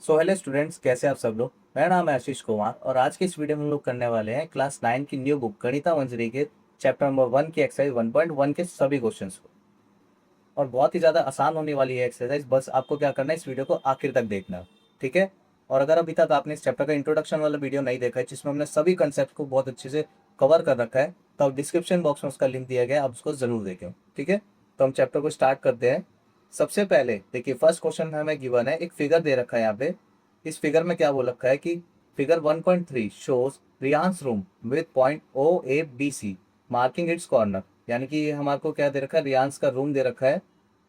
So hello students, कैसे आप सब लोग। मेरा नाम है आशीष कुमार और आज की इस वीडियो में हम लोग करने वाले हैं क्लास 9 की न्यू बुक गणिता मंजरी के चैप्टर नंबर 1 की एक्सरसाइज 1.1 के सभी क्वेश्चंस को। और बहुत ही ज़्यादा आसान होने वाली है एक्सरसाइज, बस आपको क्या करना है, इस वीडियो को आखिर तक देखना है, ठीक है। और अगर अभी तक आपने इस चैप्टर का इंट्रोडक्शन वाला वीडियो नहीं देखा है जिसमें हमने सभी कंसेप्ट को बहुत अच्छे से कवर कर रखा है, तो आप डिस्क्रिप्शन बॉक्स में उसका लिंक दिया गया है, आप उसको जरूर देखें, ठीक है। तो हम चैप्टर को स्टार्ट करते हैं। सबसे पहले देखिए, फर्स्ट क्वेश्चन हमें गिवन है, एक फिगर दे रखा है यहाँ पे। इस फिगर में क्या बोल रखा है कि figure 1.3 shows Reyansh's room with point O A B C marking its corner. यानी कि ये हमारे को क्या दे रखा है, रियांस का रूम दे रखा है,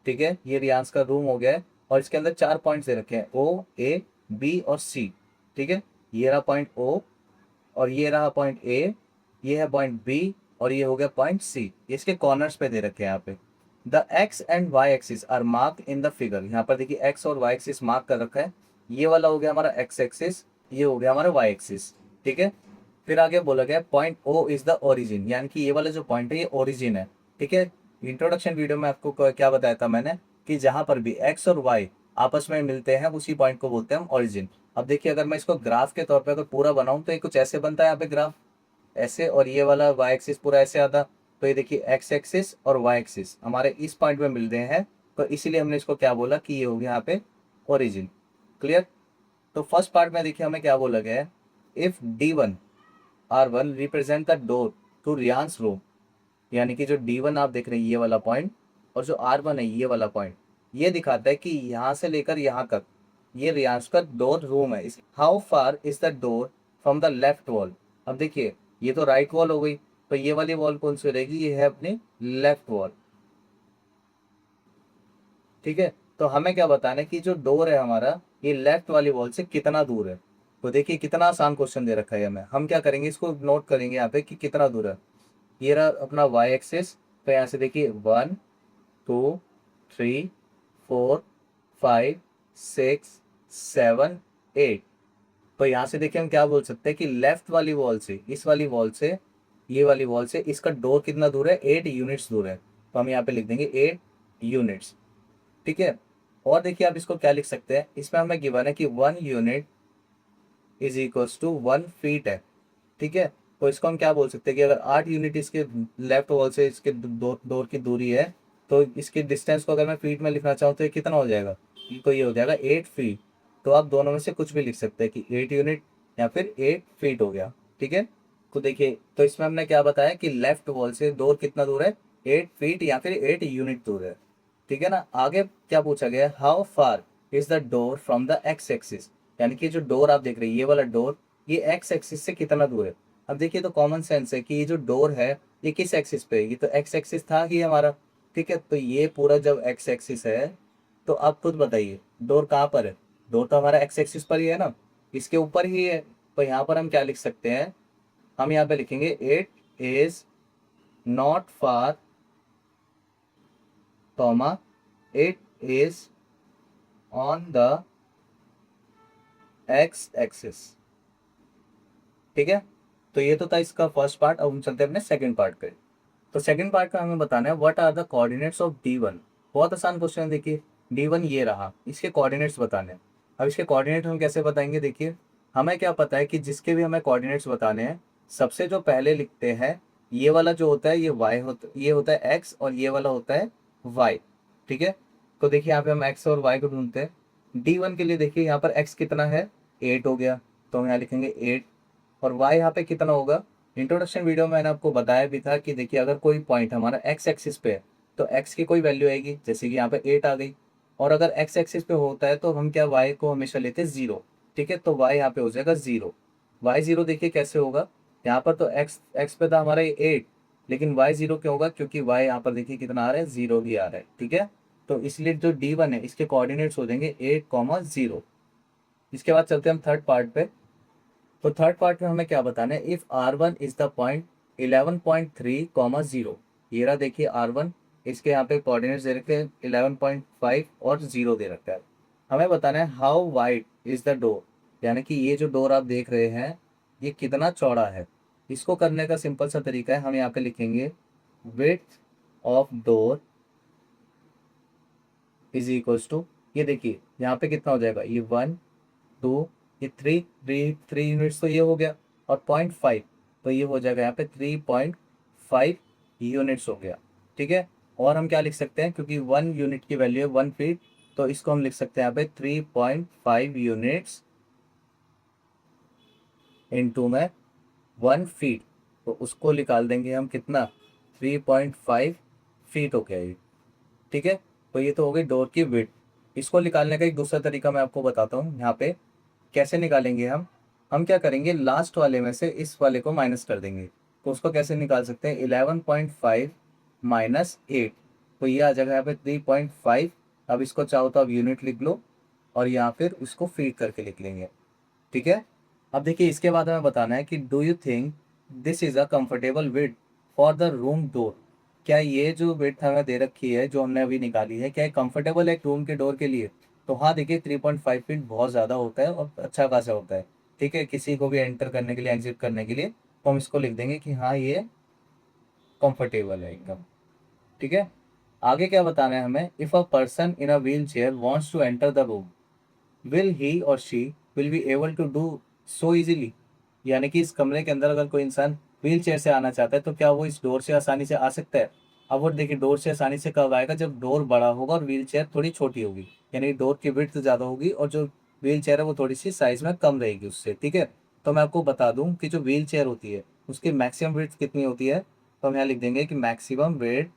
ठीक है। ये रियांस का रूम हो गया है और इसके अंदर 4 पॉइंट्स दे रखे हैं, ओ ए बी और सी, ठीक है। ये रहा पॉइंट ओ और ये रहा पॉइंट ए, ये है पॉइंट बी और ये हो गया पॉइंट सी। इसके कॉर्नर्स पे दे रखे हैं यहाँ पे। The x and y axis are mark in the figure. यहाँ पर देखिए एक्स और वाई एक्सिस मार्क कर रखा है। ये वाला हो गया हमारा एक्स एक्सिस, ये हो गया हमारा वाई एक्सिस, ठीक है। फिर आगे बोला गया point O is the origin, यानी कि ये वाला जो पॉइंट है ये ओरिजिन है, ठीक है। इंट्रोडक्शन वीडियो में आपको क्या बताया था मैंने कि जहां पर भी एक्स और वाई आपस में मिलते हैं उसी पॉइंट को बोलते हैं हम ओरिजिन। अब देखिए, अगर मैं इसको ग्राफ के तौर पे अगर पूरा बनाऊं तो ये कुछ ऐसे बनता है, यहाँ पे ग्राफ ऐसे, और ये वाला वाई एक्सिस पूरा ऐसे आता। तो ये देखिए एक्स एक्सिस और वाई एक्सिस हमारे इस पॉइंट में मिल रहे हैं, तो इसीलिए हमने इसको क्या बोला कि ये हो गया यहाँ पे ओरिजिन। क्लियर। तो फर्स्ट पार्ट में देखिए हमें क्या बोला गया है, if D1 R1 represent the door to Reyansh's room. यानी कि जो D1 आप देख रहे हैं ये वाला पॉइंट, और जो R1 है ये वाला पॉइंट, ये दिखाता है कि यहाँ से लेकर यहाँ तक ये रियांश का डोर रूम है। How far is the door from the left wall. अब देखिए, ये तो राइट वॉल हो गई, तो ये वाली वॉल कौन सी रहेगी, ये है अपनी लेफ्ट वॉल, ठीक है। तो हमें क्या बताना है कि जो डोर है हमारा ये लेफ्ट वाली वॉल से कितना दूर है। तो देखिए कितना आसान क्वेश्चन दे रखा है हमें, हम क्या करेंगे, इसको नोट करेंगे यहाँ पे कि कितना दूर है। ये रहा अपना वाई एक्सिस, तो यहाँ से देखिए 1 2 3 4 5 6 7 8। तो यहाँ से देखिए हम क्या बोल सकते हैं कि लेफ्ट वाली वॉल से, इस वाली वॉल से, ये वाली वॉल से इसका डोर कितना दूर है, 8 यूनिट्स दूर है। तो हम यहाँ पे लिख देंगे 8 यूनिट्स, ठीक है। और देखिए आप इसको क्या लिख सकते हैं, इसमें हमें गिवन है कि 1 unit is equals to 1 feet है, ठीक है। तो इसको हम क्या बोल सकते हैं कि अगर 8 यूनिट इसके लेफ्ट वॉल से इसके डोर की दूरी है, तो इसके डिस्टेंस को अगर मैं फीट में लिखना चाहूँ तो ये कितना हो जाएगा, तो ये हो जाएगा 8 फीट। तो आप दोनों में से कुछ भी लिख सकते हैं कि 8 यूनिट या फिर 8 फीट हो गया, ठीक है। तो देखिए, तो इसमें हमने क्या बताया कि लेफ्ट वॉल से डोर कितना दूर है, 8 फीट या फिर 8 यूनिट दूर है, ठीक है ना। आगे क्या पूछा गया है, how far is the door from the x axis. यानी कि जो डोर आप देख रहे हैं ये वाला डोर, ये एक्स एक्सिस से कितना दूर है। अब देखिए, तो कॉमन सेंस है कि ये जो डोर है ये किस एक्सिस पे है, ये तो एक्स एक्सिस था ही हमारा, ठीक है। तो ये पूरा जब एक्स एक्सिस है, तो आप खुद बताइए डोर कहाँ पर है, डोर तो हमारा एक्स एक्सिस पर ही है ना, इसके ऊपर ही है। तो यहाँ पर हम क्या लिख सकते हैं, हम यहाँ पे लिखेंगे it is not far, comma, it is on the x axis, ठीक है। तो ये तो था इसका फर्स्ट पार्ट। अब हम चलते हैं अपने सेकंड पार्ट पे। तो सेकंड पार्ट का हमें बताना है what are the coordinates of D1। बहुत आसान क्वेश्चन है, देखिए D1 ये रहा, इसके कोऑर्डिनेट्स बताने हैं। अब इसके कोऑर्डिनेट हम कैसे बताएंगे, देखिए हमें क्या पता है कि जिसके भी हमें कोऑर्डिनेट्स बताने हैं, सबसे जो पहले लिखते हैं, ये वाला जो होता है ये y होता, ये होता है x और ये वाला होता है y, ठीक है। तो देखिए यहाँ पे हम x और y को ढूंढते हैं। D1 के लिए देखिए यहाँ पर x कितना है, 8 हो गया, तो हम यहाँ लिखेंगे 8। और y यहाँ पे कितना होगा, इंट्रोडक्शन वीडियो में मैंने आपको बताया भी था कि देखिए अगर कोई पॉइंट हमारा एक्स एक्सिस पे है तो x की कोई वैल्यू आएगी, जैसे कि यहाँ पे 8 आ गई। और अगर x एक्सिस पे होता है तो हम क्या y को हमेशा लेते हैं 0, ठीक है। तो y यहाँ पे हो जाएगा 0। y 0 देखिए कैसे होगा, यहाँ पर तो x पे था हमारा 8, लेकिन y 0 क्यों होगा, क्योंकि y यहाँ पर देखिए कितना आ रहा है, 0 ही आ रहा है, ठीक है। तो इसलिए जो D1 है इसके कोऑर्डिनेट्स हो जाएंगे 8, 0। इसके बाद चलते हैं हम थर्ड पार्ट पे। तो थर्ड पार्ट में हमें क्या बताना है, if R1 is the point 11.3, 0। ये रहा देखिए R1, इसके यहाँ पे कोऑर्डिनेट्स दे रखे हैं 11.5 और 0 दे रखा है। हमें बताना है how wide is the door, यानी कि ये जो डोर आप देख रहे हैं ये कितना चौड़ा है। इसको करने का सिंपल सा तरीका है, हम यहाँ पे लिखेंगे width of door is equals to, ये देखिए यहाँ पे कितना हो जाएगा, ये 1 2, ये 3 यूनिट्स तो ये हो गया, और 0.5 तो ये हो जाएगा यहाँ पे 3.5 यूनिट्स हो गया। ठीक है, और हम क्या लिख सकते हैं, क्योंकि 1 यूनिट की वैल्यू है 1 फीट, तो इसको हम लिख सकते हैं यहाँ पे 3.5 यूनिट्स इंटू में 1 फीट, तो उसको निकाल देंगे हम कितना, 3.5 फीट हो गया ये। ठीक है, तो ये तो हो गई डोर की विड्थ। इसको निकालने का एक दूसरा तरीका मैं आपको बताता हूँ यहाँ पे कैसे निकालेंगे हम क्या करेंगे, लास्ट वाले में से इस वाले को माइनस कर देंगे। तो उसको कैसे निकाल सकते हैं, 11.5 माइनस 8, तो ये आ जाएगा यहाँ पे 3.5। अब इसको चाहो तो आप यूनिट लिख लो, और यहाँ फिर उसको फीड करके लिख लेंगे। ठीक है, अब देखिए इसके बाद हमें बताना है कि do you think this is a comfortable width for the room door. क्या ये जो विड्थ हमें दे रखी है, जो हमने अभी निकाली है, क्या ये कंफर्टेबल है एक रूम के डोर के लिए। तो हाँ देखिए 3.5 फीट बहुत ज़्यादा होता है और अच्छा खासा होता है। ठीक है, किसी को भी एंटर करने के लिए, एग्जिट करने के लिए, तो हम इसको लिख देंगे कि हाँ ये कंफर्टेबल है एकदम। ठीक है, आगे क्या बताना है हमें, if a person in a wheelchair wants to enter the room, will he और she will be able to do so easily. यानी कि इस कमरे के अंदर अगर कोई इंसान व्हील चेयर से आना चाहता है, तो क्या वो इस डोर से आसानी से आ सकता है। अब वो देखिए डोर से आसानी से कब आएगा, जब डोर बड़ा होगा और व्हील चेयर थोड़ी छोटी होगी, यानी डोर की विड्थ ज़्यादा होगी और जो व्हील चेयर है वो थोड़ी सी साइज में कम रहेगी उससे। ठीक है, तो मैं आपको बता दूं कि जो व्हील चेयर होती है उसकी मैक्सिमम विड्थ कितनी होती है, तो हम यहाँ लिख देंगे कि maximum width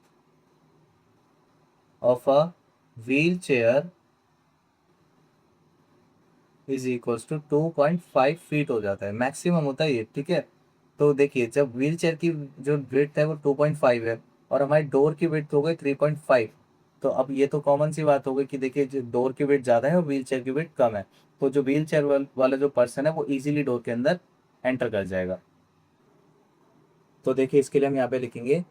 of a wheelchair is equals to 2.5 feet हो जाता है, मैक्सिमम होता है ये। ठीक है, तो देखिए जब व्हील चेयर की जो विड्थ है वो 2.5 है, और हमारी डोर की विड्थ हो गई 3.5, तो अब ये तो कॉमन सी बात हो गई कि देखिए जो डोर की विड्थ ज़्यादा है और व्हील चेयर की विड्थ कम है, तो जो व्हील चेयर वाला जो पर्सन है वो इजीली डोर के अंदर एंटर कर जाएगा। तो देखिए इसके लिए हम यहाँ पे लिखेंगे,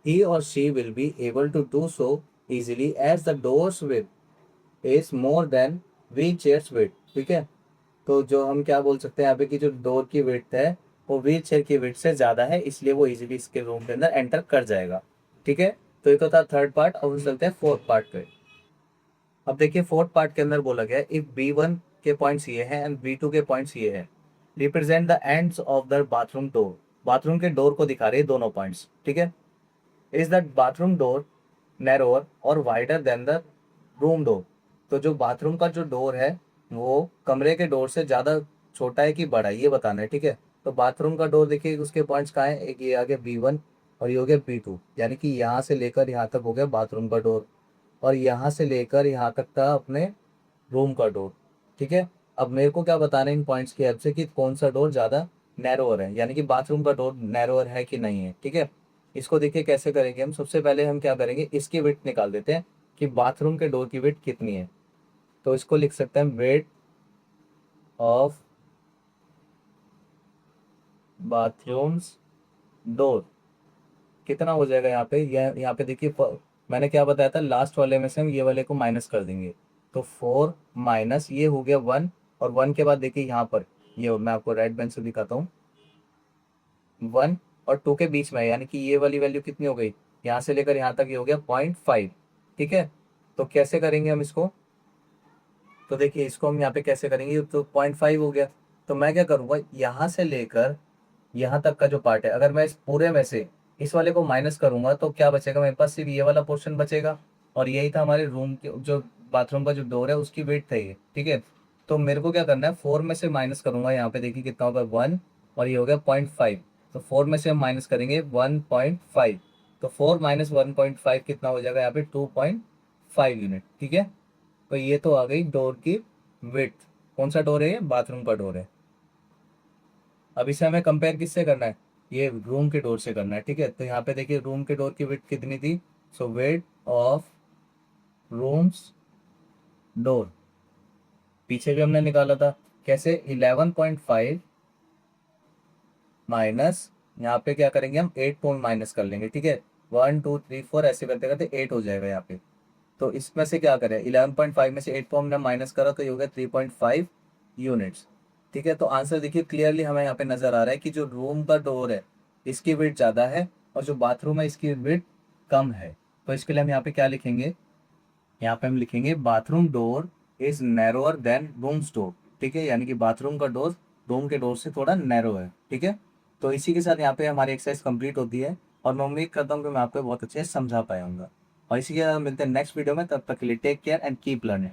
ही और she will be able to do so easily as the door's width is more than wheelchairs width. ठीक है, तो जो हम क्या बोल सकते हैं यहाँ पे कि जो डोर की विड्थ है वो व्हील चेयर की विड्थ से ज़्यादा है, इसलिए वो इजीली इसके रूम के अंदर एंटर कर जाएगा। ठीक है, तो ये तो था थर्ड पार्ट। अब हम चलते हैं फोर्थ पार्ट पे। अब देखिए फोर्थ पार्ट के अंदर बोला गया है, इफ B1 के पॉइंट्स ये हैं एंड B2 के पॉइंट्स ये हैं, represent the ends of the bathroom door. Bathroom के डोर को दिखा रहे हैं दोनों पॉइंट्स। ठीक है, is that bathroom door narrower और wider than the room door. तो जो बाथरूम का जो डोर है वो कमरे के डोर से ज़्यादा छोटा है कि बड़ा है, ये बताना है। ठीक है, तो बाथरूम का डोर देखिए उसके पॉइंट्स कहाँ है, एक ये आ गया B1 और ये हो गया B2, यानी कि यहाँ से लेकर यहाँ तक हो गया बाथरूम का डोर, और यहाँ से लेकर यहाँ तक था अपने रूम का डोर। ठीक है, अब मेरे को क्या बताना है इन पॉइंट्स की हेल्प से कि कौन सा डोर ज़्यादा नैरोअर है, यानी कि बाथरूम का डोर नैरोअर है कि नहीं है। ठीक है, इसको देखिए कैसे करेंगे हम, सबसे पहले हम क्या करेंगे, इसकी विड्थ निकाल देते हैं कि बाथरूम के डोर की विड्थ कितनी है। तो इसको लिख सकते हैं विड्थ ऑफ बाथरूम्स डोर कितना हो जाएगा यहाँ पे, यहाँ पे देखिए मैंने क्या बताया था, लास्ट वाले में से हम ये वाले को माइनस कर देंगे, तो 4 माइनस ये हो गया 1, और 1 के बाद देखिए यहाँ पर ये मैं आपको रेड पेन से दिखाता हूँ, 1 और 2 के बीच में है, यानी कि ये वाली वैल्यू कितनी हो गई, यहाँ से लेकर यहाँ तक ये हो गया 0.5। ठीक है, तो कैसे करेंगे हम इसको, तो देखिए इसको हम यहाँ पे कैसे करेंगे, तो 0.5 हो गया, तो मैं क्या करूँगा, यहाँ से लेकर यहाँ तक का जो पार्ट है, अगर मैं इस पूरे में से इस वाले को माइनस करूंगा तो क्या बचेगा मेरे पास, सिर्फ ये वाला पोर्शन बचेगा, और यही था हमारे रूम के जो बाथरूम का जो डोर है उसकी वेट था ये। ठीक है, तो मेरे को क्या करना है, 4 में से माइनस करूंगा, यहाँ पे देखिए कितना होगा 1, और ये हो गया 0.5, तो 4 में से हम माइनस करेंगे 1.5, तो 4 माइनस 1.5 कितना हो जाएगा यहाँ पे 2.5 यूनिट। ठीक है, तो ये तो आ गई डोर की विड्थ। कौन सा डोर है, ये बाथरूम का डोर है। अब इसे हमें कंपेयर किससे करना है, ये रूम के डोर से करना है। ठीक है, तो यहाँ पे देखिए रूम के डोर की विड्थ कितनी थी, सो विड्थ ऑफ रूम्स डोर पीछे भी हमने निकाला था, कैसे 11.5 माइनस, यहाँ पे क्या करेंगे हम 8 पॉइंट माइनस कर लेंगे। ठीक है, 1 2 3 4 ऐसे करते करते 8 हो जाएगा यहाँ पे, तो इसमें से क्या करें, 11.5 में से 8 को हमने माइनस करा तो ये हो गया 3.5 यूनिट्स। ठीक है, तो आंसर देखिए क्लियरली हमें यहाँ पे नजर आ रहा है कि जो रूम का डोर है इसकी विड्थ ज़्यादा है, और जो बाथरूम है इसकी विड्थ कम है। तो इसके लिए हम यहाँ पे क्या लिखेंगे, यहाँ पे हम लिखेंगे bathroom door is narrower than room's door. ठीक है, यानी कि बाथरूम का डोर रूम के डोर से थोड़ा नैरो है, ठीक है। तो इसी के साथ यहाँ पे हमारी एक्सरसाइज कंप्लीट होती है और मैं उम्मीद करता हूँ कि मैं आपको बहुत अच्छे से समझा पाया हूँगा। और इसी के साथ मिलते हैं नेक्स्ट वीडियो में, तब तक के लिए take care and keep learning.